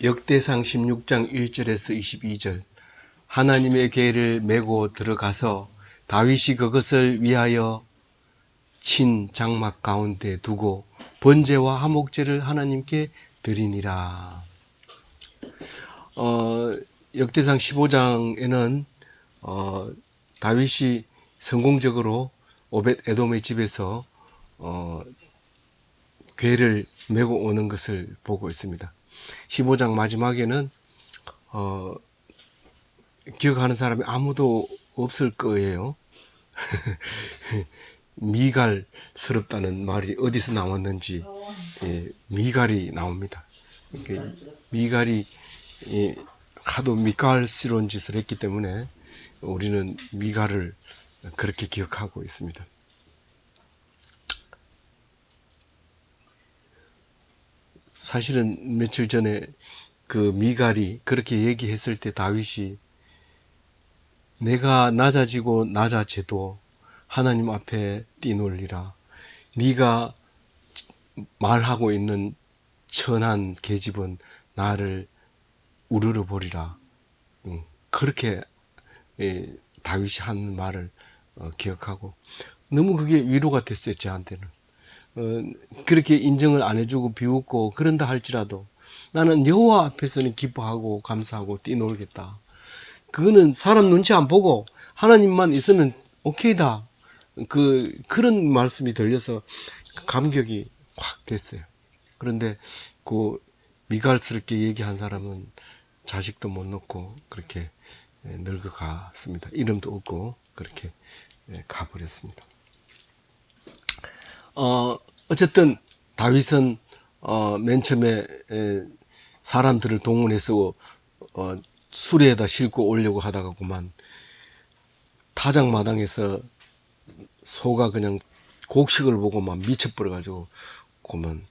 역대상 16장 1절에서 22절. 하나님의 궤를 메고 들어가서 다윗이 그것을 위하여 친 장막 가운데 두고 번제와 화목제를 하나님께 드리니라. 역대상 15장에는 다윗이 성공적으로 오벳 에돔의 집에서 궤를 메고 오는 것을 보고 있습니다. 15장 마지막에는 기억하는 사람이 아무도 없을 거예요. 미갈스럽다는 말이 어디서 나왔는지 미갈이 나옵니다. 미갈이 하도 미갈스러운 짓을 했기 때문에 우리는 미갈을 그렇게 기억하고 있습니다. 사실은 며칠 전에 그 미갈이 그렇게 얘기했을 때 다윗이 내가 낮아지고 낮아져도 하나님 앞에 뛰놀리라. 네가 말하고 있는 천한 계집은 나를 우러러 보리라. 그렇게 다윗이 한 말을 기억하고 너무 그게 위로가 됐어요. 저한테는. 그렇게 인정을 안 해주고 비웃고 그런다 할지라도 나는 여호와 앞에서는 기뻐하고 감사하고 뛰놀겠다. 그거는 사람 눈치 안 보고 하나님만 있으면 오케이다. 그런 말씀이 들려서 감격이 확 됐어요. 그런데 그 미갈스럽게 얘기한 사람은 자식도 못 놓고 그렇게 늙어갔습니다. 이름도 없고 그렇게 가버렸습니다. 어쨌든 다윗은 맨 처음에 사람들을 동원해서 수레에다 싣고 오려고 하다가 그만 타작마당에서 소가 그냥 곡식을 보고 막 미쳐버려가지고 그만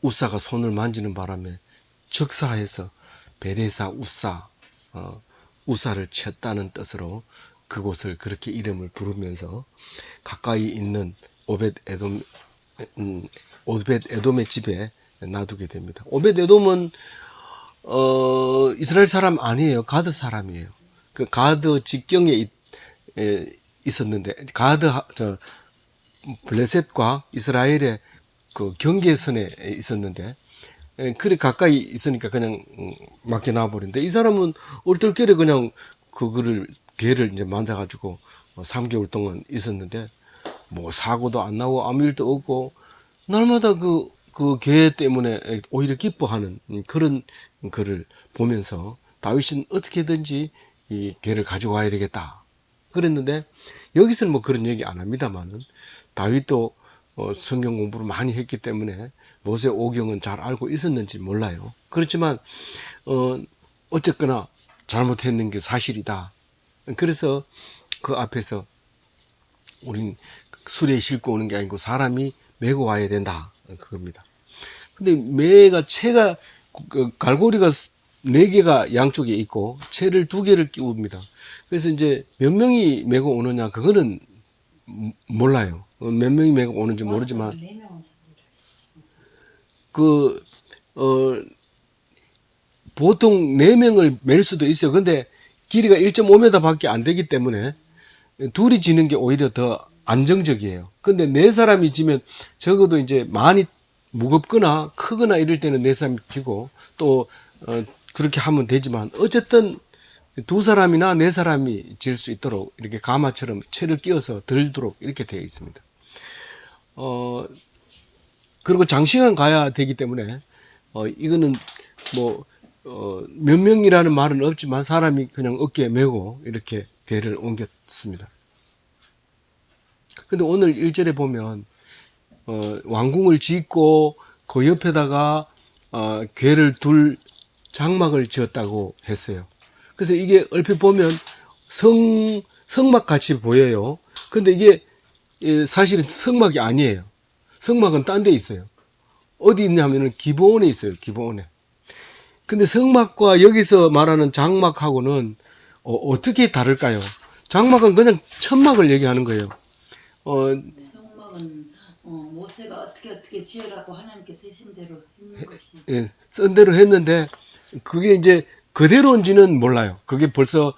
우사가 손을 만지는 바람에 적사해서 베레사 우사 우사를 쳤다는 뜻으로 그곳을 그렇게 이름을 부르면서 가까이 있는 오벳 에돔의 집에 놔두게 됩니다. 오벳 에돔은 이스라엘 사람 아니에요. 가드 사람이에요. 그 가드 직경에 있었는데 가드 블레셋과 이스라엘의 그 경계선에 있었는데 그리 가까이 있으니까 그냥 맡겨놔버린데 이 사람은 얼떨결에 그냥 그거를 개를 이제 만져가지고 3개월 동안 있었는데 뭐 사고도 안 나고 아무 일도 없고 날마다 그 개 때문에 오히려 기뻐하는 그런 거를 보면서 다윗은 어떻게든지 이 개를 가지고 와야 되겠다 그랬는데 여기서는 뭐 그런 얘기 안 합니다만은 다윗도 성경 공부를 많이 했기 때문에 모세 오경은 잘 알고 있었는지 몰라요. 그렇지만 어쨌거나 잘못했는 게 사실이다. 그래서 그 앞에서 우린 수레에 싣고 오는 게 아니고 사람이 메고 와야 된다. 그겁니다. 근데 채가 갈고리가 4개가 양쪽에 있고 채를 2개를 끼웁니다. 그래서 이제 몇 명이 메고 오느냐 그거는 몰라요. 몇 명이 메고 오는지 모르지만 보통 4명을 맬 수도 있어요. 근데 길이가 1.5m 밖에 안 되기 때문에 둘이 지는 게 오히려 더 안정적이에요. 근데 4사람이 지면 적어도 이제 많이 무겁거나 크거나 이럴 때는 4사람이 지고 또 그렇게 하면 되지만 어쨌든 2사람이나 4사람이 질 수 있도록 이렇게 가마처럼 채를 끼워서 들도록 이렇게 되어 있습니다. 그리고 장시간 가야 되기 때문에 이거는 뭐 몇 명이라는 말은 없지만 사람이 그냥 어깨에 메고 이렇게 궤를 옮겼습니다. 근데 오늘 1절에 보면 왕궁을 짓고 그 옆에다가 궤를 둘 장막을 지었다고 했어요. 그래서 이게 얼핏 보면 성막 같이 보여요. 근데 이게 사실은 성막이 아니에요. 성막은 딴 데 있어요. 어디 있냐면은 기브온에 있어요. 기브온에. 근데 성막과 여기서 말하는 장막하고는 어떻게 다를까요? 장막은 그냥 천막을 얘기하는 거예요. 성막은 모세가 어떻게 지으라고 하나님께 쓰신 대로 했는 것이. 쓴 대로 했는데 그게 이제 그대로인지는 몰라요. 그게 벌써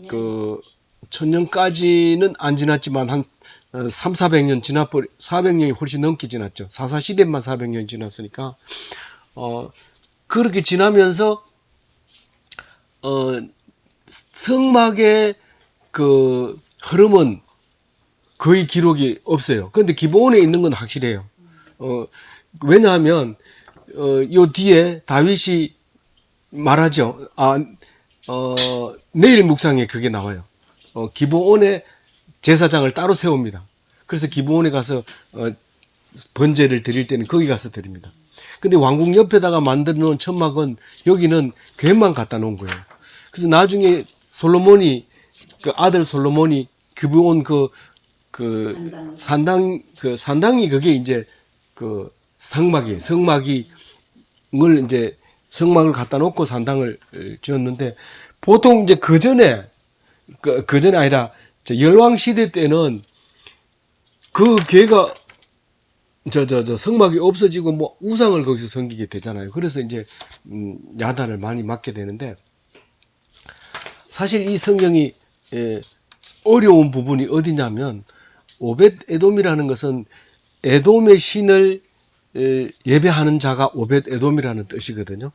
그 천년까지는 안 지났지만 한 3, 400년 지나버리 400년이 훨씬 넘게 지났죠. 사사 시대만 400년 지났으니까 그렇게 지나면서 어 성막의 그 흐름은 거의 기록이 없어요. 근데 기본에 있는 건 확실해요. 어 왜냐하면 요 뒤에 다윗이 말하죠. 내일 묵상에 그게 나와요. 기브온에 제사장을 따로 세웁니다. 그래서 기브온에 가서 번제를 드릴 때는 거기 가서 드립니다. 근데 왕궁 옆에다가 만들어 놓은 천막은 여기는 궤만 갖다 놓은 거예요. 그래서 나중에 솔로몬이 그 아들 솔로몬이 기브온 산당이 그게 이제 그 성막이에요. 성막을 갖다 놓고 산당을 지었는데 보통 이제 그 전에 아니라 열왕 시대 때는 그 궤가 성막이 없어지고 뭐 우상을 거기서 섬기게 되잖아요. 그래서 이제 야단을 많이 맞게 되는데 사실 이 성경이 어려운 부분이 어디냐면 오벳 에돔이라는 것은 에돔의 신을 예배하는 자가 오벳 에돔이라는 뜻이거든요.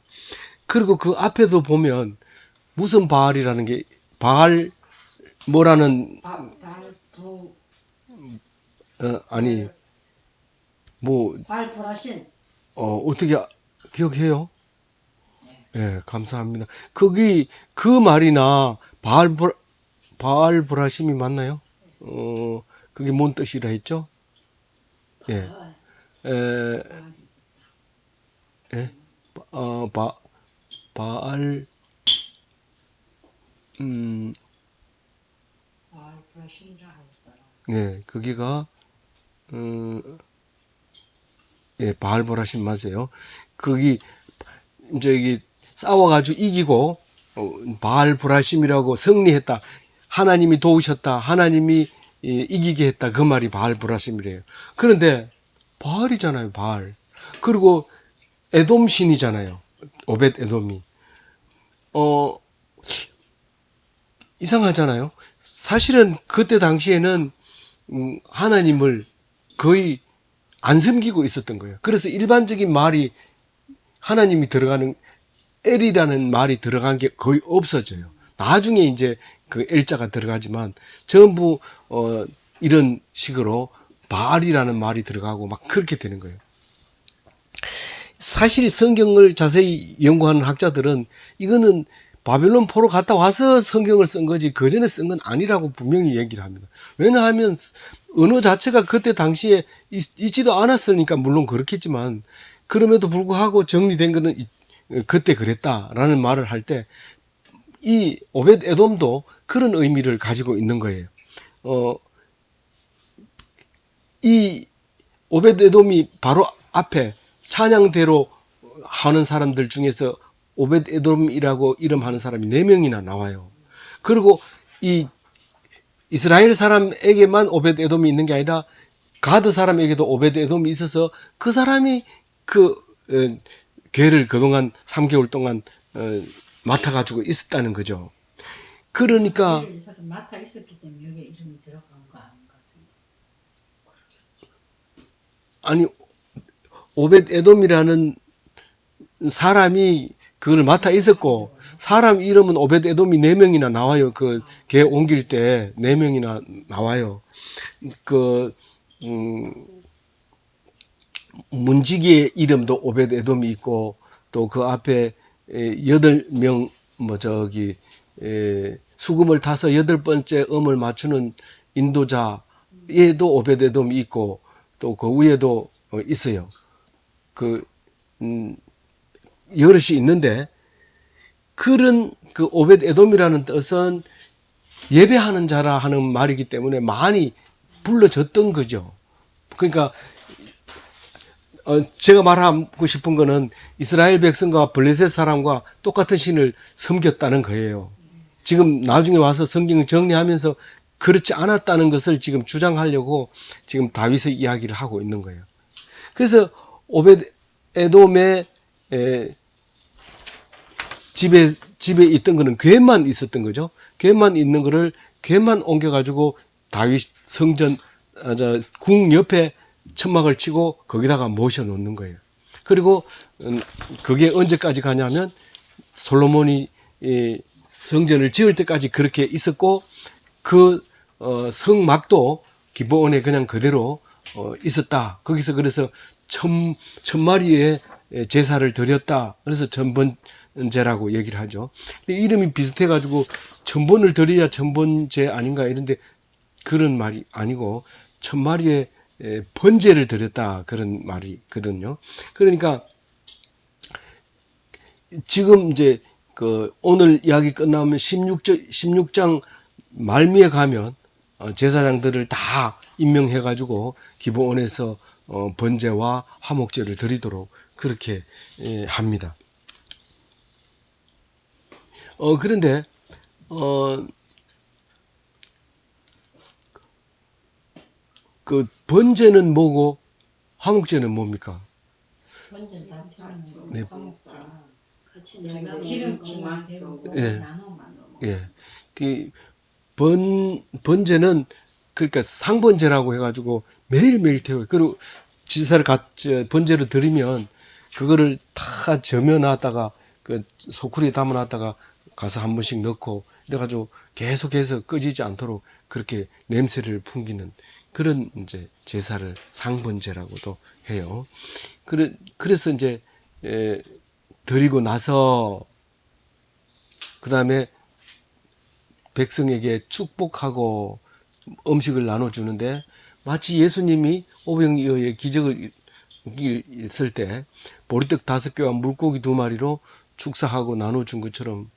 그리고 그 앞에도 보면 무슨 바알이라는 게 바알 뭐라는 아니 뭐 발불하신. 어떻게 기억해요? 예, 감사합니다. 거기 그 말이나 바알브라심이 맞나요? 그게 뭔 뜻이라 했죠? 예. 에, 예. 어, 바, 바알 음, 발불하신이라 하더라. 예, 거기가 예, 바알브라심 맞아요. 거기 이제 이게 싸워가지고 이기고 바알브라심이라고 승리했다. 하나님이 도우셨다. 하나님이 이기게 했다. 그 말이 바알브라심이래요. 그런데 바알이잖아요, 바알. 그리고 에돔 신이잖아요. 오벳 에돔이. 어, 이상하잖아요. 사실은 그때 당시에는 하나님을 거의 안 섬기고 있었던 거예요. 그래서 일반적인 말이 하나님이 들어가는 엘이라는 말이 들어간 게 거의 없어져요. 나중에 이제 그 엘자가 들어가지만 전부 이런 식으로 바알이라는 말이 들어가고 막 그렇게 되는 거예요. 사실 성경을 자세히 연구하는 학자들은 이거는 바벨론 포로 갔다 와서 성경을 쓴 거지 그 전에 쓴 건 아니라고 분명히 얘기를 합니다. 왜냐하면 언어 자체가 그때 당시에 있지도 않았으니까 물론 그렇겠지만 그럼에도 불구하고 정리된 거는 그때 그랬다라는 말을 할 때 이 오벳 에돔도 그런 의미를 가지고 있는 거예요. 이 오벳 에돔이 바로 앞에 찬양대로 하는 사람들 중에서 오벳 에돔이라고 이름하는 사람이 4명이나 나와요. 그리고 이 이스라엘 사람에게만 오벳 에돔이 있는 게 아니라 가드 사람에게도 오벳 에돔이 있어서 그 사람이 괴를 그동안 3개월 동안 맡아가지고 있었다는 거죠. 그러니까 맡아 있었기 때문에 여기 이름이 들어간 거 아닌가? 아니 오벳 에돔이라는 사람이 그걸 맡아 있었고 사람 이름은 오벳 에돔이 4명이나 나와요. 그 개 옮길 때 4명이나 나와요. 그 문지기의 이름도 오벳 에돔이 있고 또 그 앞에 8명 뭐 저기 수금을 타서 8번째 음을 맞추는 인도자에도 오벳 에돔이 있고 또 그 위에도 있어요. 그 여럿이 있는데 그런 그 오벳 에돔이라는 뜻은 예배하는 자라 하는 말이기 때문에 많이 불러졌던 거죠. 그러니까 제가 말하고 싶은 거는 이스라엘 백성과 블레셋 사람과 똑같은 신을 섬겼다는 거예요. 지금 나중에 와서 성경을 정리하면서 그렇지 않았다는 것을 지금 주장하려고 지금 다윗의 이야기를 하고 있는 거예요. 그래서 오벳 에돔의 집에 있던 거는 궤만 있었던 거죠. 궤만 있는 거를 궤만 옮겨가지고 다윗 성전, 궁 옆에 천막을 치고 거기다가 모셔 놓는 거예요. 그리고 그게 언제까지 가냐면 솔로몬이 성전을 지을 때까지 그렇게 있었고 그 성막도 기본에 그냥 그대로 있었다. 거기서 그래서 천마리의 제사를 드렸다. 그래서 천번제라고 얘기를 하죠. 근데 이름이 비슷해가지고 천번을 드려야 천번제 아닌가 이런데 그런 말이 아니고 천마리의 번제를 드렸다 그런 말이거든요. 그러니까 지금 이제 그 오늘 이야기 끝나면 16장 말미에 가면 제사장들을 다 임명해가지고 기브온에서 번제와 화목제를 드리도록 그렇게 합니다. 그런데 그 번제는 뭐고 화목제는 뭡니까? 완전 다 틀리는 네. 화목사. 같이 기름기만 대고 예. 나눠만 넣어. 예. 그 번제는 그러니까 상번제라고 해가지고 매일매일 태워요. 그리고 지사를 번제로 드리면 그거를 다 저며놨다가 그 소쿠리에 담아놨다가 가서 한 번씩 넣고 이래가지고 계속해서 꺼지지 않도록 그렇게 냄새를 풍기는 그런 이제 제사를 상번제라고도 해요. 그래서 이제 드리고 나서 그 다음에 백성에게 축복하고 음식을 나눠주는데 마치 예수님이 오병이어의 기적을 있을 때 보리떡 5개와 물고기 2마리로 축사하고 나눠준 것처럼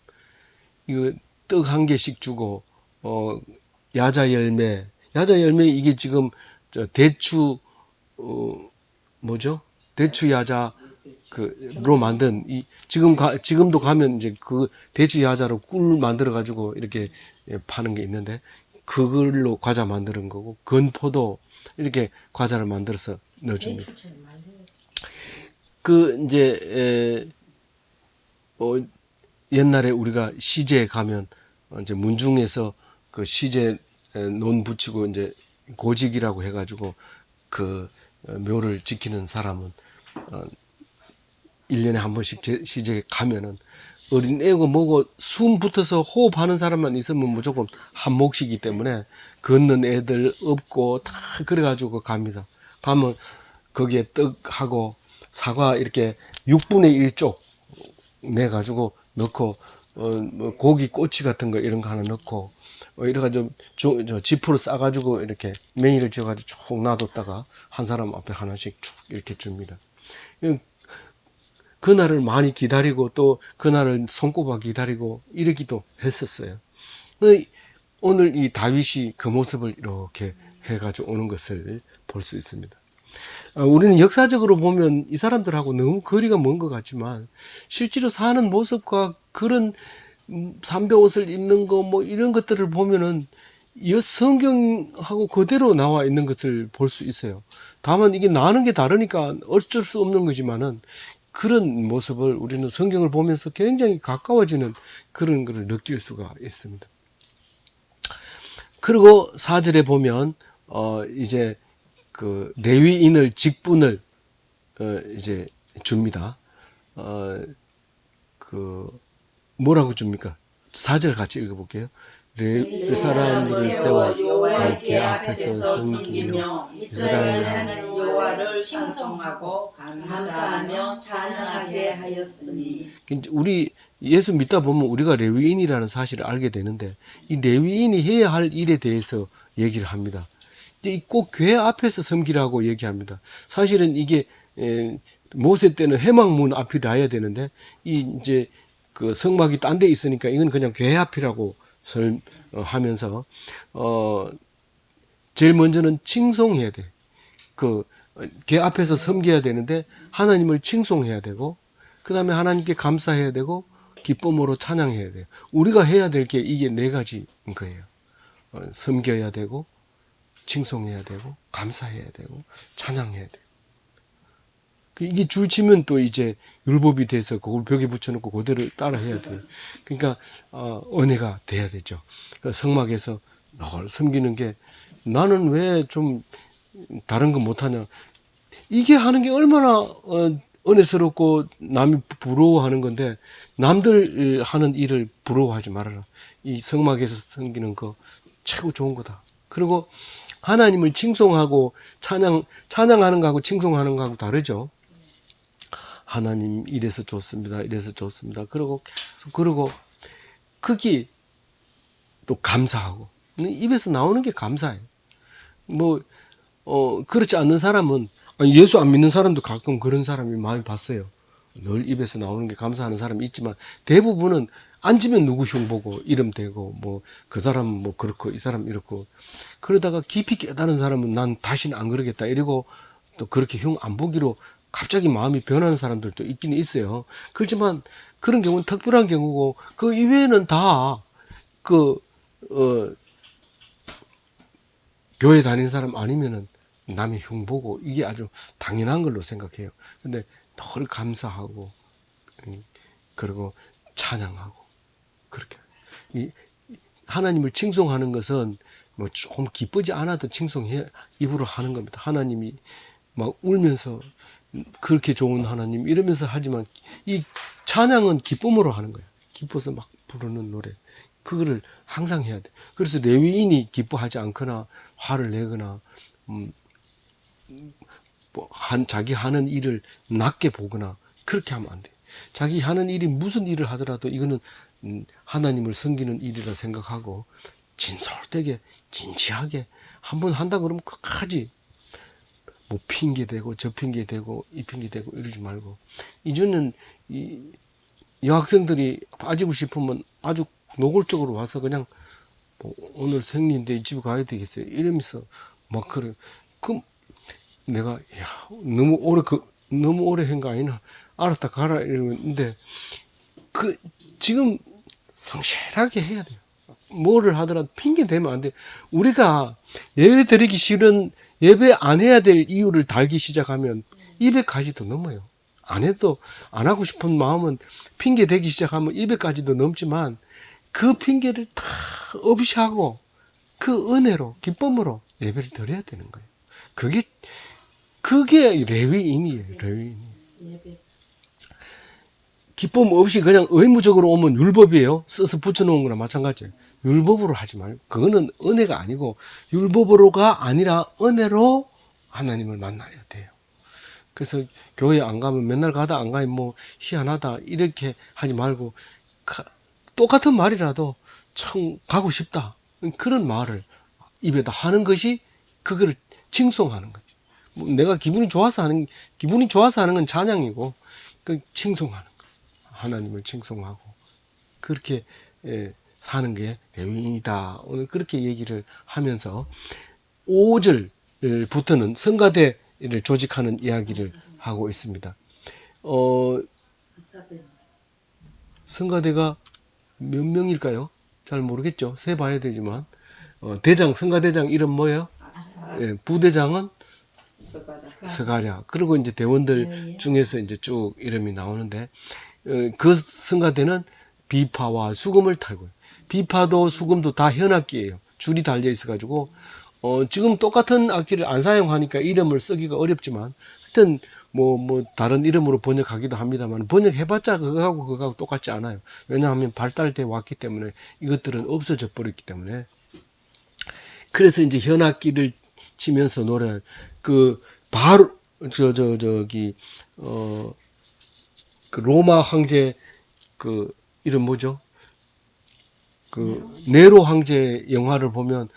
이거 떡 1개씩 주고 야자 열매 이게 지금 저 대추 뭐죠? 대추 야자 그로 만든 지금도 가면 이제 그 대추 야자로 꿀 만들어 가지고 이렇게 파는 게 있는데 그걸로 과자 만드는 거고 건포도 이렇게 과자를 만들어서 넣어줍니다. 대추처럼 만들어. 그 이제 옛날에 우리가 시제에 가면 이제 문중에서 그 시제 논 붙이고 이제 고직이라고 해가지고 그 묘를 지키는 사람은 1년에 한 번씩 시제에 가면은 어린애고 뭐고 숨 붙어서 호흡하는 사람만 있으면 무조건 한 몫이기 때문에 걷는 애들 없고 다 그래가지고 갑니다. 가면 거기에 떡하고 사과 이렇게 6분의 1쪽 내가지고 넣고 뭐 고기 꼬치 같은 거 이런 거 하나 넣고 이래가지고 저 지프로 싸가지고 이렇게 매니를 지어가지고 쭉 놔뒀다가 한 사람 앞에 하나씩 쭉 이렇게 줍니다. 그날을 많이 기다리고 또 그날을 손꼽아 기다리고 이러기도 했었어요. 오늘 이 다윗이 그 모습을 이렇게 해가지고 오는 것을 볼 수 있습니다. 우리는 역사적으로 보면 이 사람들하고 너무 거리가 먼 것 같지만 실제로 사는 모습과 그런 삼배 옷을 입는 거 뭐 이런 것들을 보면은 성경하고 그대로 나와 있는 것을 볼 수 있어요. 다만 이게 나는 게 다르니까 어쩔 수 없는 거지만은 그런 모습을 우리는 성경을 보면서 굉장히 가까워지는 그런 것을 느낄 수가 있습니다. 그리고 4절에 보면 이제 그 레위인을 직분을 이제 줍니다. 그 뭐라고 줍니까? 4절 같이 읽어볼게요. 레위 사람들을 세워 여호와의 앞에서 섬기며 이스라엘 이스라엘 하나님 하나님 여호와를 찬송하고 감사하며 찬양하게 하였으니. 우리 예수 믿다 보면 우리가 레위인이라는 사실을 알게 되는데 이 레위인이 해야 할 일에 대해서 얘기를 합니다. 꼭 교회 앞에서 섬기라고 얘기합니다. 사실은 이게 모세 때는 회막문 앞이 나야 되는데 이제 그 성막이 딴 데 있으니까 이건 그냥 교회 앞이라고 하면서 제일 먼저는 칭송해야 돼. 교회 앞에서 섬겨야 되는데 하나님을 칭송해야 되고 그 다음에 하나님께 감사해야 되고 기쁨으로 찬양해야 돼요. 우리가 해야 될 게 이게 4가지인 거예요. 섬겨야 되고 칭송해야 되고 감사해야 되고 찬양해야 돼요. 이게 줄치면 또 이제 율법이 돼서 그걸 벽에 붙여놓고 그대로 따라 해야 돼요. 그러니까 은혜가 돼야 되죠. 그러니까 성막에서 늘 섬기는 게 나는 왜 좀 다른 거 못하냐. 이게 하는 게 얼마나 은혜스럽고 남이 부러워하는 건데 남들 하는 일을 부러워하지 말아라. 이 성막에서 섬기는 거 최고 좋은 거다. 그리고 하나님을 칭송하고 찬양하는 거하고 칭송하는 거하고 다르죠. 하나님 이래서 좋습니다. 이래서 좋습니다. 그리고 크기 또 감사하고 입에서 나오는 게 감사해요. 뭐 그렇지 않는 사람은 예수 안 믿는 사람도 가끔 그런 사람이 많이 봤어요. 늘 입에서 나오는 게 감사하는 사람이 있지만 대부분은 앉으면 누구 흉보고 이름 대고 뭐 그 사람은 뭐 그렇고 이 사람 이렇고 그러다가 깊이 깨달은 사람은 난 다시는 안 그러겠다 이러고 또 그렇게 흉 안 보기로 갑자기 마음이 변하는 사람들도 있기는 있어요. 그렇지만 그런 경우는 특별한 경우고 그 이외에는 다 교회 다니는 사람 아니면은 남의 흉 보고 이게 아주 당연한 걸로 생각해요. 근데 늘 감사하고 그리고 찬양하고 그렇게 하나님을 칭송하는 것은 뭐 조금 기쁘지 않아도 칭송해 입으로 하는 겁니다. 하나님이 막 울면서 그렇게 좋은 하나님 이러면서 하지만 이 찬양은 기쁨으로 하는 거예요. 기뻐서 막 부르는 노래. 그거를 항상 해야 돼. 그래서 레위인이 기뻐하지 않거나 화를 내거나 자기 하는 일을 낮게 보거나 그렇게 하면 안 돼. 자기 하는 일이 무슨 일을 하더라도 이거는 하나님을 섬기는 일이라 생각하고 진솔되게 진지하게 한번 한다 그러면 끝까지 뭐 핑계 대고 저 핑계 대고 이 핑계 대고 이러지 말고 이제는 이 여학생들이 빠지고 싶으면 아주 노골적으로 와서 그냥 뭐 오늘 생리인데 이 집에 가야 되겠어요 이러면서 막 그래. 그럼 내가 너무 오래 한 거 아니나 알았다 가라 이러는데 지금 성실하게 해야 돼요. 뭐를 하더라도 핑계 대면 안 돼. 우리가 예배 드리기 싫은 예배 안 해야 될 이유를 달기 시작하면 200까지도 넘어요. 안 해도 안 하고 싶은 마음은 핑계 대기 시작하면 200까지도 넘지만 그 핑계를 다 없이 하고 그 은혜로 기쁨으로 예배를 드려야 되는 거예요. 그게 레위인이에요. 레위인. 기쁨 없이 그냥 의무적으로 오면 율법이에요. 써서 붙여놓은 거나 마찬가지예요. 율법으로 하지 말고 그거는 은혜가 아니고 율법으로가 아니라 은혜로 하나님을 만나야 돼요. 그래서 교회 안 가면 맨날 가다 안 가면 뭐 희한하다 이렇게 하지 말고 똑같은 말이라도 참 가고 싶다 그런 말을 입에다 하는 것이 그거를 칭송하는 거죠. 내가 기분이 좋아서 하는 건 찬양이고 그 칭송하는 거. 하나님을 칭송하고 그렇게 사는 게 레위인이다. 오늘 그렇게 얘기를 하면서 5절부터는 성가대를 조직하는 이야기를 하고 있습니다. 성가대가 몇 명일까요? 잘 모르겠죠. 세 봐야 되지만 성가대장 이름 뭐예요? 부대장은 스가랴. 그리고 이제 대원들 중에서 이제 쭉 이름이 나오는데 그 성가대는 비파와 수금을 타고요. 비파도 수금도 다 현악기예요. 줄이 달려 있어가지고 지금 똑같은 악기를 안 사용하니까 이름을 쓰기가 어렵지만 하여튼 뭐 다른 이름으로 번역하기도 합니다만 번역해봤자 그거하고 똑같지 않아요. 왜냐하면 발달돼 왔기 때문에 이것들은 없어져 버렸기 때문에 그래서 이제 현악기를 치면서 노래 바로 그 로마 황제 이름 뭐죠? 네로 황제 영화를 보면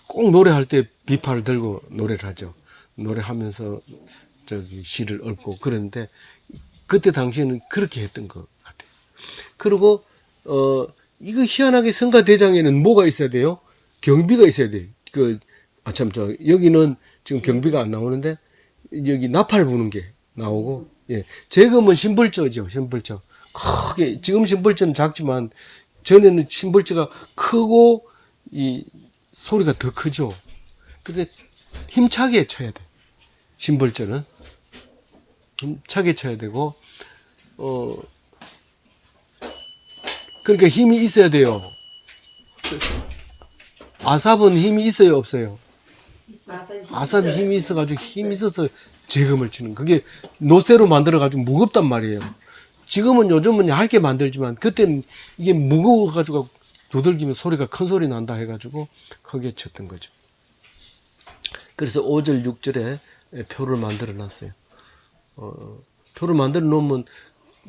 꼭 노래할 때 비파를 들고 노래를 하죠. 노래하면서 시를 읊고 그랬는데 그때 당시에는 그렇게 했던 것 같아요. 그리고 이거 희한하게 성가대장에는 뭐가 있어야 돼요? 경비가 있어야 돼요. 여기는 지금 경비가 안 나오는데 여기 나팔 부는 게 나오고 재금은 심벌저죠. 심벌저. 크게 지금 심벌저는 작지만 전에는 심벌저가 크고 이 소리가 더 크죠. 그래서 힘차게 쳐야 돼. 심벌저는 힘차게 쳐야 되고, 그러니까 힘이 있어야 돼요. 아삽은 힘이 있어요, 없어요? 아삽이 힘이 있어가지고 힘이 있어서 재금을 치는, 그게 노쇠로 만들어가지고 무겁단 말이에요. 지금은 요즘은 얇게 만들지만 그때는 이게 무거워가지고 두들기면 소리가 큰 소리 난다 해가지고 크게 쳤던 거죠. 그래서 5절 6절에 표를 만들어 놨어요. 표를 만들어 놓으면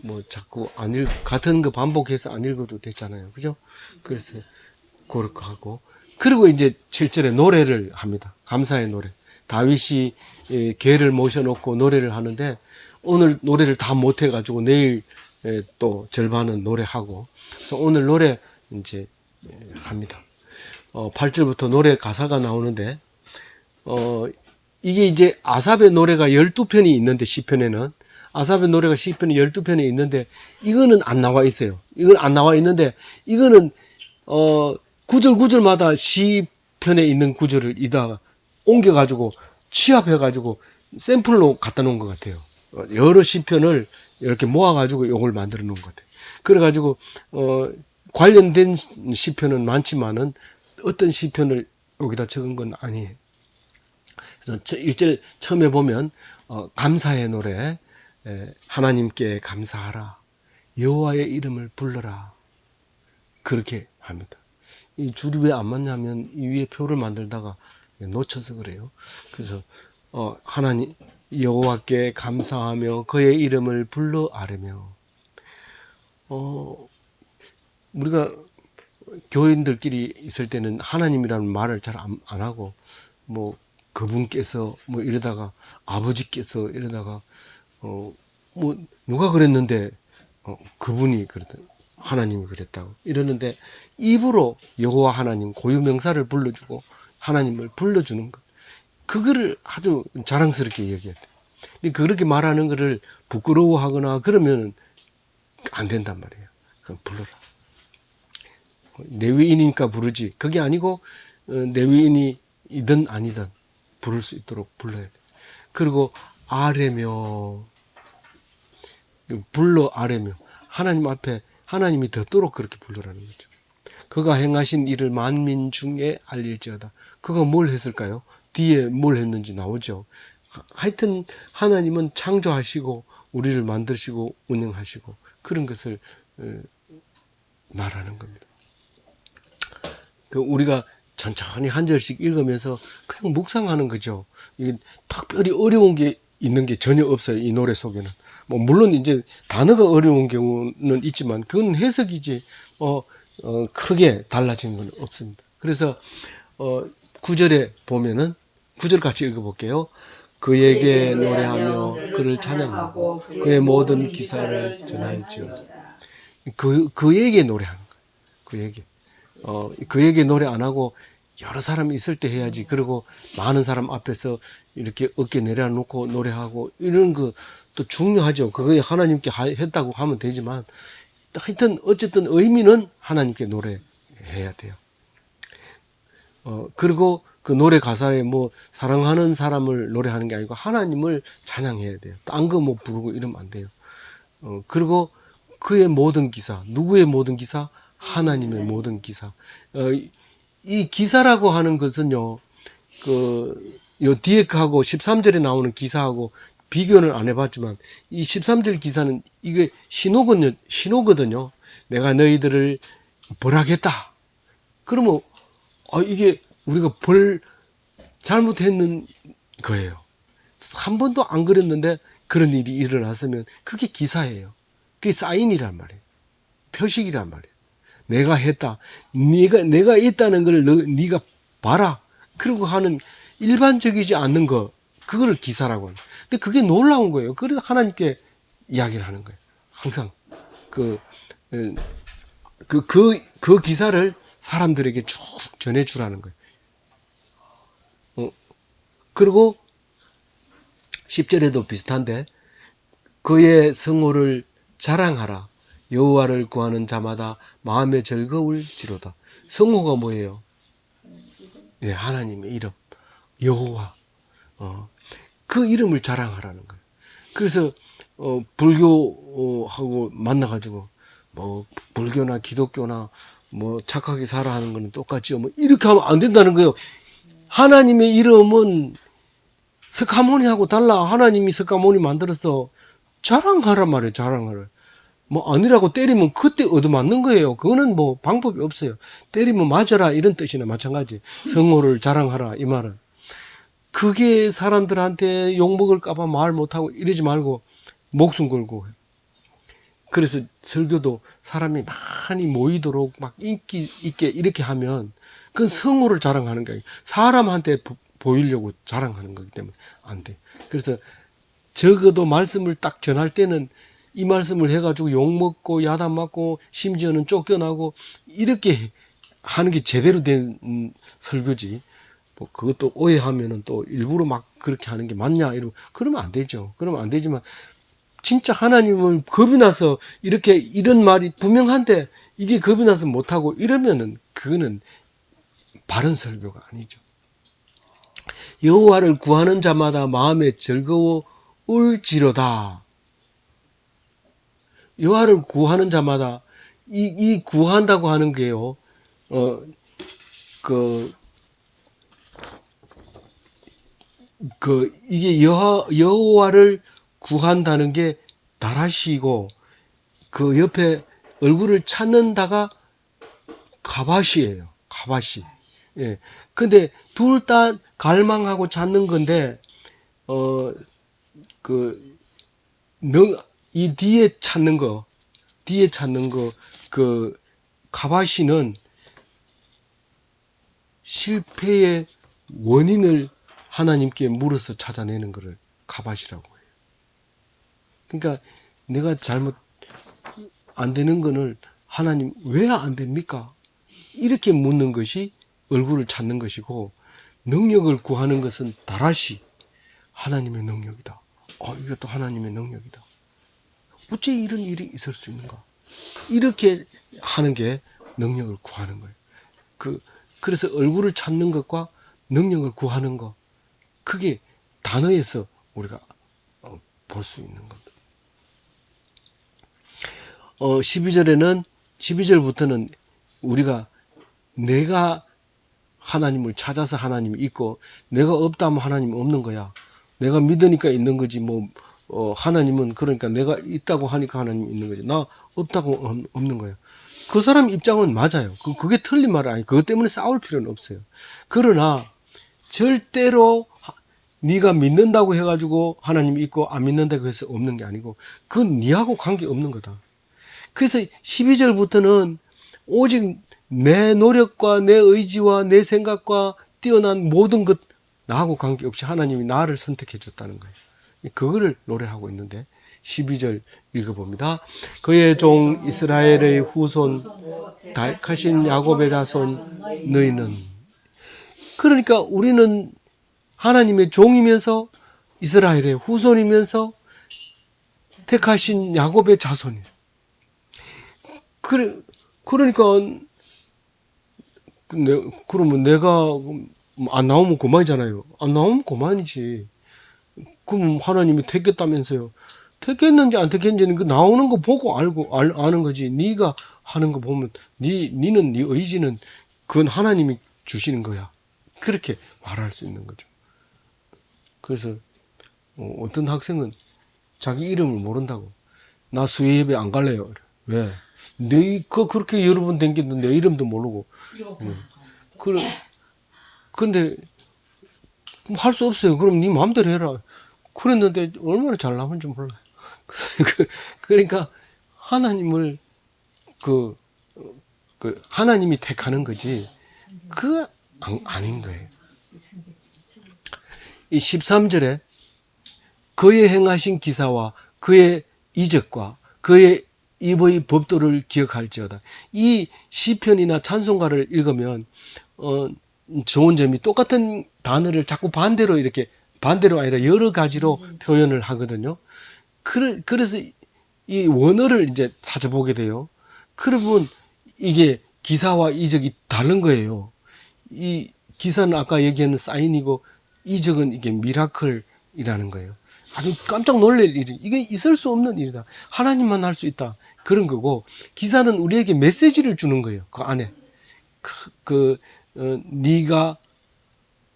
뭐 자꾸 같은 거 반복해서 안 읽어도 되잖아요. 그죠? 그래서 그렇게 하고, 그리고 이제 7절에 노래를 합니다. 감사의 노래. 다윗이 개를 모셔놓고 노래를 하는데, 오늘 노래를 다 못해가지고 내일 또 절반은 노래하고, 그래서 오늘 노래 이제 합니다. 8절부터 노래 가사가 나오는데, 이게 이제 아삽의 노래가 12편이 있는데, 시편에는 아삽의 노래가 시편이 12편이 있는데, 이거는 안 나와 있어요. 이건 안 나와 있는데, 이거는 구절 구절마다 시편에 있는 구절을 이다가 옮겨가지고 취합해가지고 샘플로 갖다 놓은 것 같아요. 여러 시편을 이렇게 모아가지고 이걸 만들어 놓은 것 같아요. 그래가지고 관련된 시편은 많지만은 어떤 시편을 여기다 적은 건 아니에요. 그래서 1절 처음에 보면 감사의 노래, 하나님께 감사하라, 여호와의 이름을 불러라, 그렇게 합니다. 이 줄이 왜 안 맞냐면 이 위에 표를 만들다가 놓쳐서 그래요. 그래서 하나님 여호와께 감사하며 그의 이름을 불러 아뢰며, 우리가 교인들끼리 있을 때는 하나님이라는 말을 잘 안 하고 뭐 그분께서 뭐 이러다가 아버지께서 이러다가 뭐 누가 그랬는데 그분이 그랬다, 하나님이 그랬다고 이러는데, 입으로 여호와 하나님 고유명사를 불러주고 하나님을 불러주는 것, 그거를 아주 자랑스럽게 얘기해야 돼. 근데 그렇게 말하는 거를 부끄러워하거나 그러면 안 된단 말이에요. 그럼 불러라. 레위인이니까 부르지, 그게 아니고 레위인이든 아니든 부를 수 있도록 불러야 돼. 그리고 아뢰며, 불러 아뢰며, 하나님 앞에 하나님이 듣도록 그렇게 불러라는 거죠. 그가 행하신 일을 만민 중에 알릴지어다. 그가 뭘 했을까요? 뒤에 뭘 했는지 나오죠. 하여튼 하나님은 창조하시고 우리를 만드시고 운영하시고 그런 것을 말하는 겁니다. 우리가 천천히 한 절씩 읽으면서 그냥 묵상하는 거죠. 이게 특별히 어려운 게 있는 게 전혀 없어요. 이 노래 속에는. 뭐 물론 이제 단어가 어려운 경우는 있지만 그건 해석이지 크게 달라진 건 없습니다. 그래서 9절에 보면은 9절 같이 읽어볼게요. 그에게 노래하며 그를 찬양하고 그의 모든 기사를 전할지어다. 그에게 노래하는 거예요. 그에게 노래 안 하고 여러 사람이 있을 때 해야지. 그리고 많은 사람 앞에서 이렇게 어깨 내려놓고 노래하고 이런 것도 중요하죠. 그게 하나님께 했다고 하면 되지만 하여튼 어쨌든 의미는 하나님께 노래해야 돼요. 그리고 그 노래 가사에 뭐 사랑하는 사람을 노래하는 게 아니고 하나님을 찬양해야 돼요. 딴 거 뭐 부르고 이러면 안 돼요. 그리고 그의 모든 기사, 누구의 모든 기사? 하나님의 모든 기사. 이 기사라고 하는 것은요, 요 뒤에 하고 13절에 나오는 기사하고 비교는 안 해봤지만, 이 13절 기사는 이게 신호거든요. 내가 너희들을 벌하겠다. 그러면, 이게 우리가 잘못했는 거예요. 한 번도 안 그랬는데 그런 일이 일어났으면 그게 기사예요. 그게 사인이란 말이에요. 표식이란 말이에요. 내가 했다. 내가 있다는 걸 네가 봐라. 그리고 하는 일반적이지 않는 거, 그걸 기사라고 하는. 근데 그게 놀라운 거예요. 그래서 하나님께 이야기를 하는 거예요. 항상 그 기사를 사람들에게 쭉 전해주라는 거예요. 그리고 10절에도 비슷한데, 그의 성호를 자랑하라. 여호와를 구하는 자마다 마음에 즐거울지로다. 성호가 뭐예요? 네, 하나님의 이름, 여호와. 그 이름을 자랑하라는 거예요. 그래서 불교하고 만나가지고 뭐 불교나 기독교나 뭐 착하게 살아 하는 거는 똑같지요. 뭐 이렇게 하면 안 된다는 거예요. 하나님의 이름은 석가모니하고 달라. 하나님이 석가모니 만들어서 자랑하란 말이에요. 자랑하라. 뭐 아니라고 때리면 그때 얻어맞는 거예요. 그거는 뭐 방법이 없어요. 때리면 맞아라 이런 뜻이나 마찬가지. 성호를 자랑하라 이 말은. 그게 사람들한테 욕먹을까봐 말 못하고 이러지 말고 목숨 걸고. 그래서 설교도 사람이 많이 모이도록 막 인기 있게 이렇게 하면 그건 성호를 자랑하는 거예요. 사람한테 보이려고 자랑하는 거기 때문에 안 돼. 그래서 적어도 말씀을 딱 전할 때는 이 말씀을 해가지고 욕먹고 야단 맞고 심지어는 쫓겨나고 이렇게 하는 게 제대로 된 설교지. 뭐 그것도 오해하면은 또 일부러 막 그렇게 하는 게 맞냐 이러면 그러면 안 되죠. 그러면 안 되지만 진짜 하나님을 겁이 나서 이렇게 이런 말이 분명한데 이게 겁이 나서 못하고 이러면은 그거는 바른 설교가 아니죠. 여호와를 구하는 자마다 마음에 즐거울지로다. 여호와를 구하는 자마다 이 구한다고 하는 게요. 이게 여호와를 구한다는 게 다라시고 그 옆에 얼굴을 찾는다가 가바시예요. 가바시. 예. 근데 둘 다 갈망하고 찾는 건데 이 뒤에 찾는 거, 그 가바시는 실패의 원인을 하나님께 물어서 찾아내는 것을 가바시라고 해요. 그러니까 내가 잘못 안 되는 거를 하나님 왜 안 됩니까? 이렇게 묻는 것이 얼굴을 찾는 것이고 능력을 구하는 것은 다라시 하나님의 능력이다. 이것도 하나님의 능력이다. 어째 이런 일이 있을 수 있는가? 이렇게 하는 게 능력을 구하는 거예요. 그래서 얼굴을 찾는 것과 능력을 구하는 것, 그게 단어에서 우리가 볼 수 있는 겁니다. 12절부터는 우리가 내가 하나님을 찾아서 하나님이 있고 내가 없다면 하나님이 없는 거야. 내가 믿으니까 있는 거지 하나님은 그러니까 내가 있다고 하니까 하나님이 있는 거지. 나 없다고 없는 거야. 그 사람 입장은 맞아요. 그게 틀린 말 아니에요. 그것 때문에 싸울 필요는 없어요. 그러나 절대로 네가 믿는다고 해가지고 하나님이 있고 안 믿는다고 해서 없는 게 아니고 그건 네하고 관계없는 거다. 그래서 12절부터는 오직 내 노력과 내 의지와 내 생각과 뛰어난 모든 것 나하고 관계없이 하나님이 나를 선택해 줬다는 거예요. 그거를 노래하고 있는데 12절 읽어봅니다. 그의 종 이스라엘의 후손 다익하신 야곱의 자손 너희는 그러니까 우리는 하나님의 종이면서 이스라엘의 후손이면서 택하신 야곱의 자손이에요. 그러니까 그러면 내가 안 나오면 그만이잖아요. 안 나오면 그만이지. 그럼 하나님이 택했다면서요. 택했는지 안 택했는지는 그 나오는 거 보고 아는 거지. 네가 하는 거 보면 네는 네 의지는 그건 하나님이 주시는 거야. 그렇게 말할 수 있는 거죠. 그래서 어떤 학생은 자기 이름을 모른다고. 나 수요 예배 안 갈래요. 왜? 그렇게 여러 번 댕겼는데 내 이름도 모르고. 근데 할 수 없어요. 그럼 네 마음대로 해라. 그랬는데 얼마나 잘 나온지 몰라요. 그러니까 하나님을 하나님이 택하는 거지. 그거 아닌 거예요. 이 13절에 그의 행하신 기사와 그의 이적과 그의 입의 법도를 기억할지어다. 이 시편이나 찬송가를 읽으면 좋은 점이 똑같은 단어를 자꾸 반대로 아니라 여러 가지로 표현을 하거든요. 그래서 이 원어를 이제 찾아보게 돼요. 그러면 이게 기사와 이적이 다른 거예요. 이 기사는 아까 얘기한 사인이고 이적은 이게 미라클이라는 거예요. 아주 깜짝 놀랄 일이, 이게 있을 수 없는 일이다. 하나님만 할 수 있다. 그런 거고, 기사는 우리에게 메시지를 주는 거예요. 그 안에.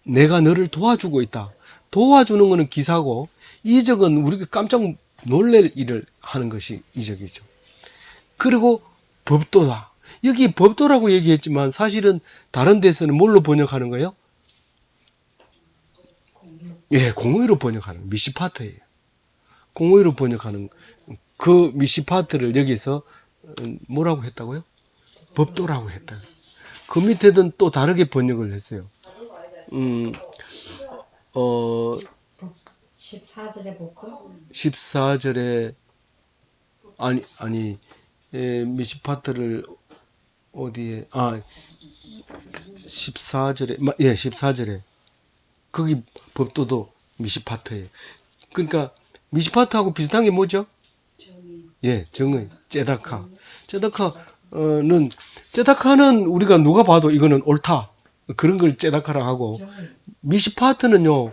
내가 너를 도와주고 있다. 도와주는 거는 기사고, 이적은 우리가 깜짝 놀랄 일을 하는 것이 이적이죠. 그리고 법도다. 여기 법도라고 얘기했지만 사실은 다른 데서는 뭘로 번역하는 거예요? 예, 공의로 번역하는 미시파트예요. 공의로 번역하는 그 미시파트를 여기서 뭐라고 했다고요? 법도라고 했다. 그 밑에는 또 다르게 번역을 했어요. 14절에 볼까? 14절에 미시파트를 어디에 14절에 예, 14절에 거기 법도도 미시파트예요. 그러니까 미시파트하고 비슷한 게 뭐죠? 예, 정의, 째다카. 째다카는 우리가 누가 봐도 이거는 옳다. 그런 걸 째다카라 하고, 미시파트는요,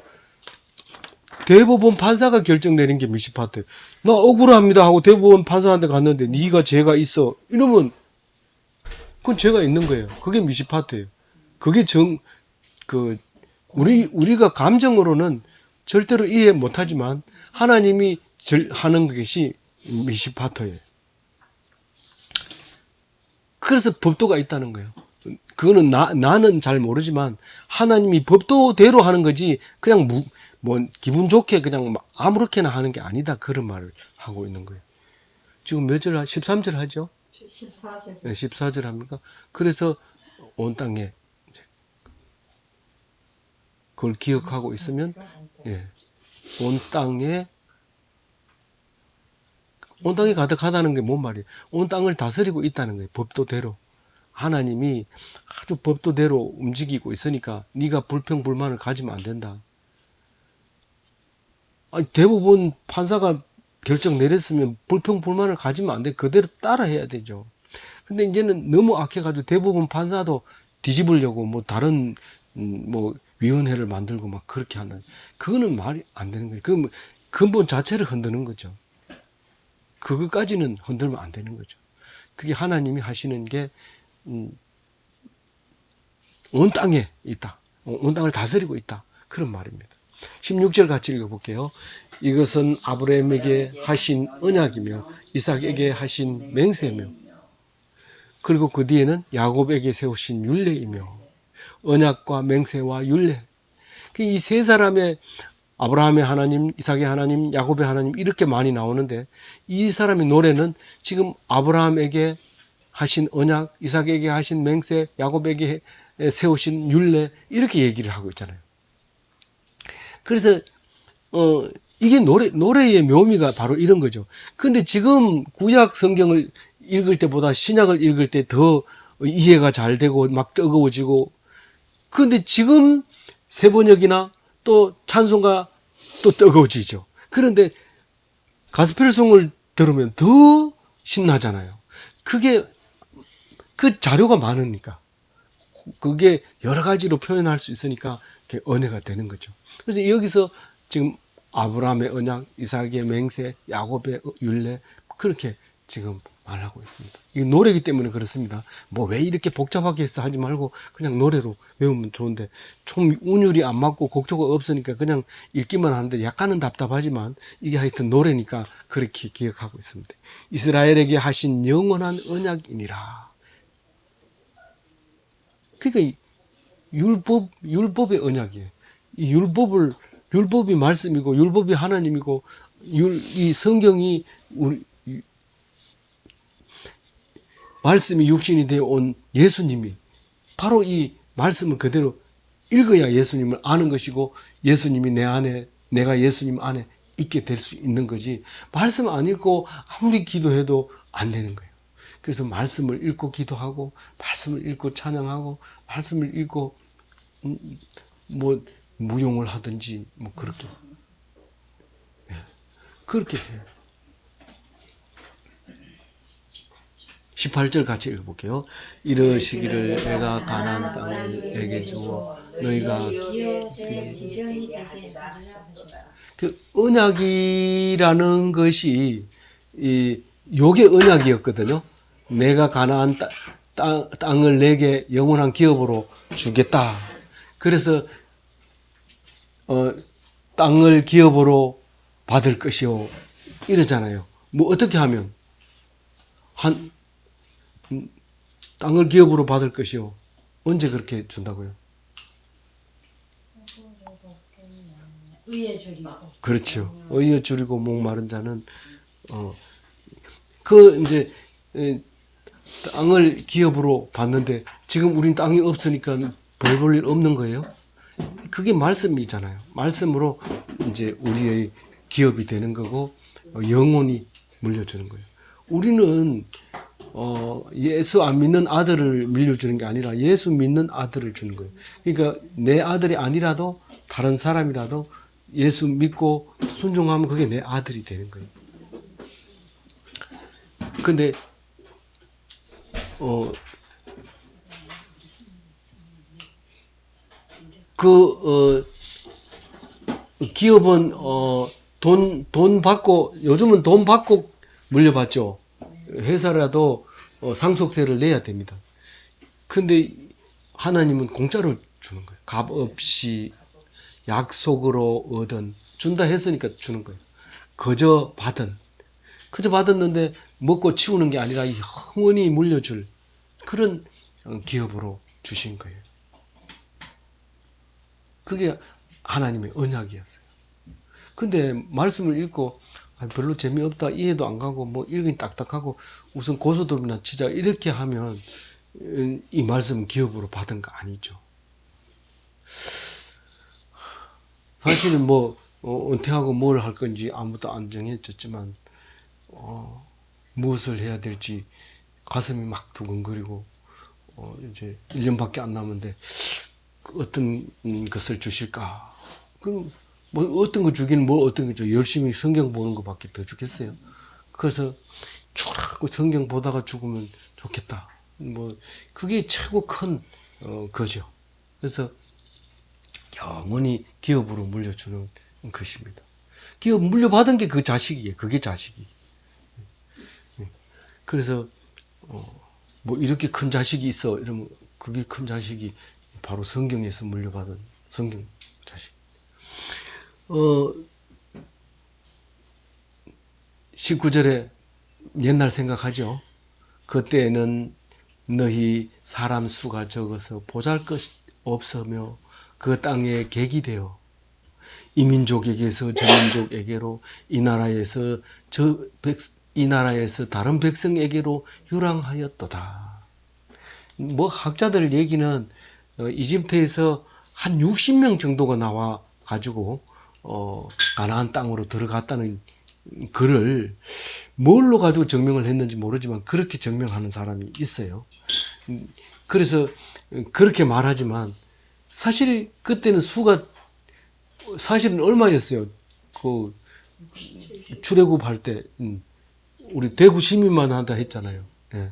대법원 판사가 결정 내린 게 미시파트. 나 억울합니다 하고 대법원 판사한테 갔는데 네가 죄가 있어. 이러면 그건 죄가 있는 거예요. 그게 미시파트예요. 그게 우리가 감정으로는 절대로 이해 못하지만 하나님이 하는 것이 미시파트예요. 그래서 법도가 있다는 거예요. 그거는 나는 잘 모르지만 하나님이 법도대로 하는 거지 그냥 기분 좋게 그냥 아무렇게나 하는 게 아니다. 그런 말을 하고 있는 거예요. 지금 몇 절, 13절 하죠? 14절. 네, 14절 합니까? 그래서 온 땅에 그걸 기억하고 있으면 예, 온 땅에 가득하다는 게 뭔 말이에요? 온 땅을 다스리고 있다는 거예요. 법도대로. 하나님이 아주 법도대로 움직이고 있으니까 네가 불평불만을 가지면 안 된다. 대부분 판사가 결정 내렸으면 불평불만을 가지면 안 돼. 그대로 따라해야 되죠. 근데 이제는 너무 악해가지고 대부분 판사도 뒤집으려고 뭐 다른 위원회를 만들고 막 그렇게 하는, 그거는 말이 안 되는 거예요. 그 근본 자체를 흔드는 거죠. 그것까지는 흔들면 안 되는 거죠. 그게 하나님이 하시는 게 온 땅에 있다. 온 땅을 다스리고 있다. 그런 말입니다. 16절 같이 읽어볼게요. 이것은 아브라함에게 하신 언약이며 이삭에게 하신 맹세며 그리고 그 뒤에는 야곱에게 세우신 율례이며 언약과 맹세와 율례. 이 세 사람의 아브라함의 하나님, 이삭의 하나님, 야곱의 하나님 이렇게 많이 나오는데 이 사람의 노래는 지금 아브라함에게 하신 언약, 이삭에게 하신 맹세, 야곱에게 세우신 율례 이렇게 얘기를 하고 있잖아요. 그래서 이게 노래의 묘미가 바로 이런 거죠. 근데 지금 구약 성경을 읽을 때보다 신약을 읽을 때 더 이해가 잘 되고 막 뜨거워지고, 근데 지금 세번역이나 또 찬송가 또 뜨거워지죠. 그런데 가스펠송을 들으면 더 신나잖아요. 그게 그 자료가 많으니까 그게 여러 가지로 표현할 수 있으니까 그게 은혜가 되는 거죠. 그래서 여기서 지금 아브라함의 언약, 이삭의 맹세, 야곱의 율례 그렇게 지금 말하고 있습니다. 이 노래이기 때문에 그렇습니다. 뭐 왜 이렇게 복잡하게 해서 하지 말고 그냥 노래로 외우면 좋은데 좀 운율이 안 맞고 곡조가 없으니까 그냥 읽기만 하는데 약간은 답답하지만 이게 하여튼 노래니까 그렇게 기억하고 있습니다. 이스라엘에게 하신 영원한 언약이니라. 그러니까 율법의 언약이에요. 이 율법이 말씀이고 율법이 하나님이고 이 성경이 말씀이 육신이 되어 온 예수님이 바로 이 말씀을 그대로 읽어야 예수님을 아는 것이고 예수님이 내 안에, 내가 예수님 안에 있게 될 수 있는 거지, 말씀 안 읽고 아무리 기도해도 안 되는 거예요. 그래서 말씀을 읽고 기도하고 말씀을 읽고 찬양하고 말씀을 읽고 뭐 무용을 하든지 뭐 그렇게 해요. 18절 같이 읽어볼게요. 이르시기를 내가 가나안 땅을 내게 주어 너희가 기어 제 제 지경이 되게 하리라 하리라 하셨도다. 그 언약이라는 것이 요게 언약이었거든요. 내가 가나안 땅을 내게 영원한 기업으로 주겠다. 그래서 땅을 기업으로 받을 것이요 이러잖아요. 뭐 어떻게 하면 땅을 기업으로 받을 것이요 언제 그렇게 준다고요? 의에 줄이고. 그렇죠. 의에 줄이고 목마른 자는 그 이제 땅을 기업으로 받는데 지금 우린 땅이 없으니까 별 볼 일 없는 거예요. 그게 말씀이잖아요. 말씀으로 이제 우리의 기업이 되는 거고 영원히 물려주는 거예요. 우리는 예수 안 믿는 아들을 물려주는 게 아니라 예수 믿는 아들을 주는 거예요. 그러니까 내 아들이 아니라도 다른 사람이라도 예수 믿고 순종하면 그게 내 아들이 되는 거예요. 근데 기업은 돈 받고 요즘은 돈 받고 물려받죠. 회사라도 상속세를 내야 됩니다. 근데 하나님은 공짜로 주는 거예요. 값 없이 약속으로 얻은 준다 했으니까 주는 거예요. 그저 받았는데 먹고 치우는 게 아니라 영원히 물려줄 그런 기업으로 주신 거예요. 그게 하나님의 언약이었어요. 근데 말씀을 읽고 별로 재미없다, 이해도 안 가고 뭐 읽으니 딱딱하고 우선 고소득이나 치자 이렇게 하면 이 말씀은 기업으로 받은 거 아니죠. 사실은 뭐 은퇴하고 뭘 할 건지 아무도 안 정해졌지만 무엇을 해야 될지 가슴이 막 두근거리고 이제 1년밖에 안 남았는데 어떤 것을 주실까? 그럼 뭐 어떤 거 주기는 뭐 어떤 거죠? 열심히 성경 보는 것밖에 더 주겠어요. 그래서 쭉 성경 보다가 죽으면 좋겠다. 뭐 그게 최고 큰 거죠. 그래서 영원히 기업으로 물려주는 것입니다. 기업 물려받은 게 그 자식이에요. 그게 자식이. 그래서 뭐 이렇게 큰 자식이 있어 이러면 그게 큰 자식이 바로 성경에서 물려받은 성경 자식. 19절에 옛날 생각하죠. 그때는 너희 사람 수가 적어서 보잘것 없으며 그 땅에 객이 되어 이 민족에게서 저 민족에게로 이 나라에서 다른 백성에게로 유랑하였도다. 뭐 학자들 얘기는 이집트에서 한 60명 정도가 나와 가지고 가나안 땅으로 들어갔다는 글을 뭘로 가지고 증명을 했는지 모르지만 그렇게 증명하는 사람이 있어요. 그래서 그렇게 말하지만 사실 그때는 수가 사실은 얼마였어요? 그 출애굽할 때 우리 대구 시민만 한다 했잖아요. 예.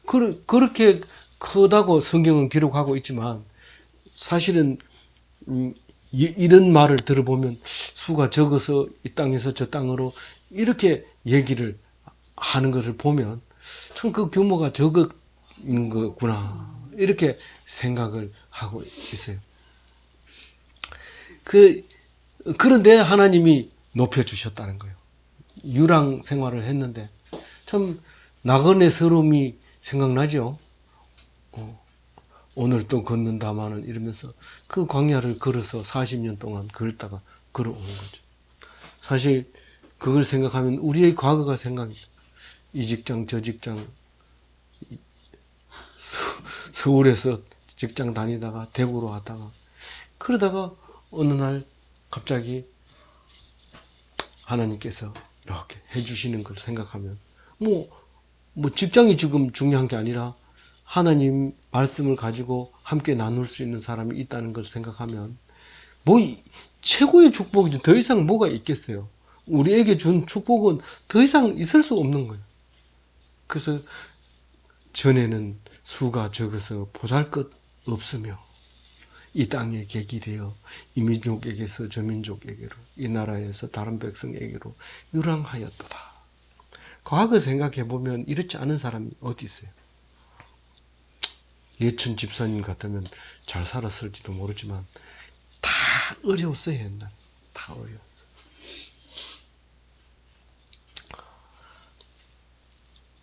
그렇게 크다고 성경은 기록하고 있지만 사실은 이런 말을 들어보면 수가 적어서 이 땅에서 저 땅으로 이렇게 얘기를 하는 것을 보면 참 그 규모가 적은 거구나 이렇게 생각을 하고 있어요. 그런데 하나님이 높여주셨다는 거예요. 유랑 생활을 했는데 참 나그네 서름이 생각나죠. 오늘 또 걷는다마는 이러면서 그 광야를 걸어서 40년 동안 걸다가 걸어오는 거죠. 사실 그걸 생각하면 우리의 과거가 생각납니다. 이 직장 저 직장 서울에서 직장 다니다가 대구로 왔다가 그러다가 어느 날 갑자기 하나님께서 이렇게 해주시는 걸 생각하면 뭐 직장이 지금 중요한 게 아니라 하나님 말씀을 가지고 함께 나눌 수 있는 사람이 있다는 걸 생각하면 뭐 최고의 축복이죠. 더 이상 뭐가 있겠어요. 우리에게 준 축복은 더 이상 있을 수 없는 거예요. 그래서 전에는 수가 적어서 보잘것 없으며 이 땅에 객이 되어 이 민족에게서 저 민족에게로, 이 나라에서 다른 백성에게로 유랑하였도다. 과거 생각해보면 이렇지 않은 사람이 어디 있어요? 예천 집사님 같으면 잘 살았을지도 모르지만 다 어려웠어요. 옛날에 다 어려웠어요.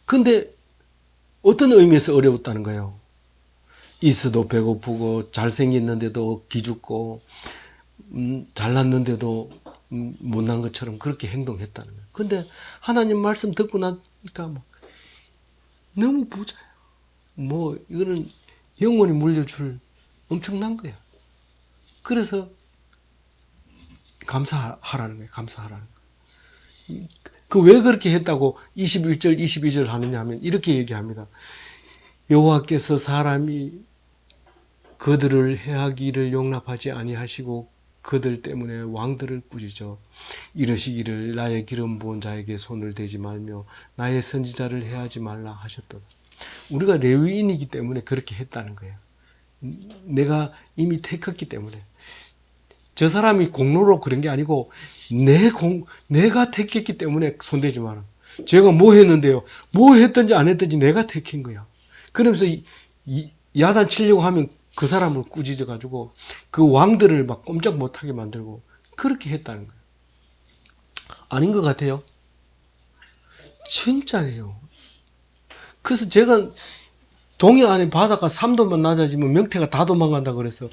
근데 어떤 의미에서 어려웠다는 거예요? 있어도 배고프고 잘생겼는데도 기죽고 잘났는데도 못난 것처럼 그렇게 행동했다는 거예요. 근데 하나님 말씀 듣고 나니까 뭐 너무 부자예요. 뭐 이거는 영원히 물려줄 엄청난 거예요. 그래서 감사하라는 거예요. 감사하라는 거예요. 그 왜 그렇게 했다고 21절, 22절 하느냐 하면 이렇게 얘기합니다. 여호와께서 사람이 그들을 해하기를 용납하지 아니하시고 그들 때문에 왕들을 꾸짖어 이르시기를 나의 기름 부은 자에게 손을 대지 말며 나의 선지자를 해하지 말라 하셨도다. 우리가 레위인이기 때문에 그렇게 했다는 거예요. 내가 이미 택했기 때문에. 저 사람이 공로로 그런 게 아니고 내가 택했기 때문에 손대지 마라. 제가 뭐 했는데요. 뭐 했든지 안 했든지 내가 택한 거야. 그러면서 야단 치려고 하면 그 사람을 꾸짖어 가지고 그 왕들을 막 꼼짝 못하게 만들고 그렇게 했다는 거예요. 아닌 것 같아요. 진짜예요. 그래서 제가 동해 안에 바다가 3도만 낮아지면 명태가 다 도망간다 그래서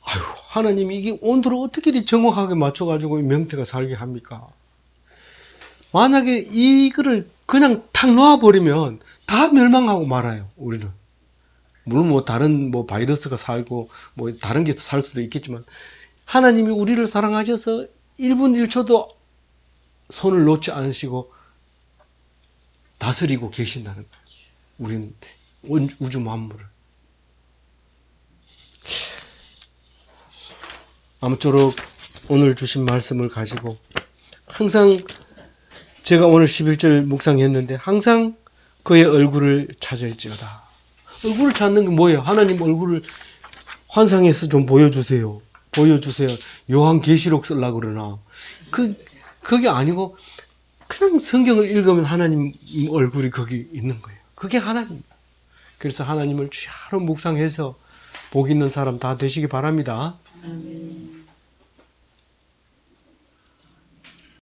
아유, 하나님 이게 온도를 어떻게 이렇게 정확하게 맞춰가지고 명태가 살게 합니까? 만약에 이거를 그냥 탁 놓아버리면 다 멸망하고 말아요, 우리는. 물론 뭐 다른 뭐 바이러스가 살고 뭐 다른 게 살 수도 있겠지만 하나님이 우리를 사랑하셔서 1분 1초도 손을 놓지 않으시고 다스리고 계신다는 거예요. 우린 우주 만물을. 아무쪼록 오늘 주신 말씀을 가지고 항상 제가 오늘 11절 묵상했는데 항상 그의 얼굴을 찾을지어다. 얼굴을 찾는 게 뭐예요? 하나님 얼굴을 환상해서 좀 보여주세요. 보여주세요. 요한계시록 쓰려고 그러나 그게 아니고 그냥 성경을 읽으면 하나님 얼굴이 거기 있는 거예요. 그게 하나님. 그래서 하나님을 주야로 묵상해서 복 있는 사람 다 되시기 바랍니다. 아멘.